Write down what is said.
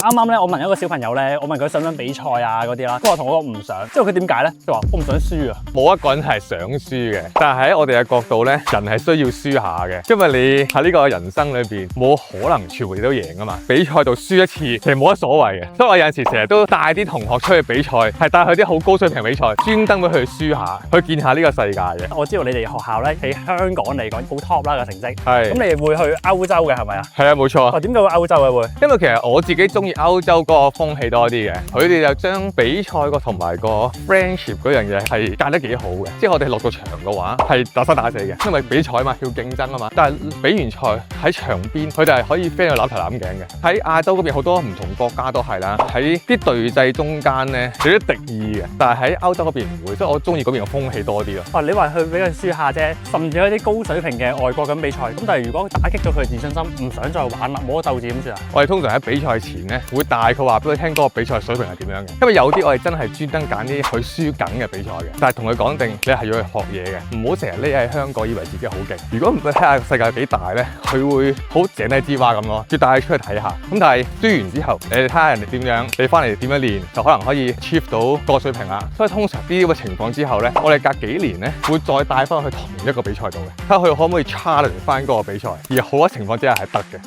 啱啱咧，我問一個小朋友咧，我問佢想唔想比賽啊嗰啲啦，佢話同我講唔想，之後佢點解咧？佢話我唔想輸啊。冇一個人係想輸嘅，但係喺我哋嘅角度咧，人係需要輸下嘅，因為你喺呢個人生裏邊冇可能全部都贏啊嘛。比賽度輸一次其實冇乜所謂嘅，所以我有陣時成日都帶啲同學出去比賽，係帶佢啲好高水平比賽，專登俾佢輸下，去見下呢個世界嘅。我知道你哋學校咧喺香港嚟講好 top 啦個成績，係咁你會去歐洲嘅係咪啊？係啊，冇錯。點解會歐洲嘅會？因為其實我自己中意歐洲嗰個風氣多啲嘅，佢哋就將比賽個同埋個 friendship 嗰樣嘢係隔得幾好嘅，即係我哋落到場嘅話係打生打死嘅，因為比賽嘛要競爭啊嘛。但係比完賽喺場邊，佢哋係可以 friend 到攬頭攬頸嘅。喺亞洲嗰邊好多唔同國家都係啦，喺啲隊制中間咧有啲敵意嘅，但係喺歐洲嗰邊唔會，所以我中意嗰邊嘅風氣多啲咯。哦，你話去俾佢輸下啫，甚至有啲高水平嘅外國咁比賽，咁但係如果打擊到佢自信心，唔想再玩啦，冇得鬥志點算啊？我哋通常喺比賽前咧會大概話俾佢聽嗰個比賽水平係點樣嘅，因為有啲我哋真係專登揀啲佢輸緊嘅比賽嘅，但係同佢講定你係要去學嘢嘅，唔好成日匿喺香港以為自己好勁。如果唔去睇下世界幾大咧，佢會好井底之蛙咁咯，要帶佢出去睇下。咁但係輸完之後，你哋睇下人哋點樣，你翻嚟點樣練，就可能可以 achieve 到個水平啦。所以通常呢啲咁嘅情況之後咧，我哋隔幾年咧會再帶翻去同一個比賽度嘅，睇下佢可唔可以 challenge 翻嗰個比賽，而好嘅情況之下係得嘅。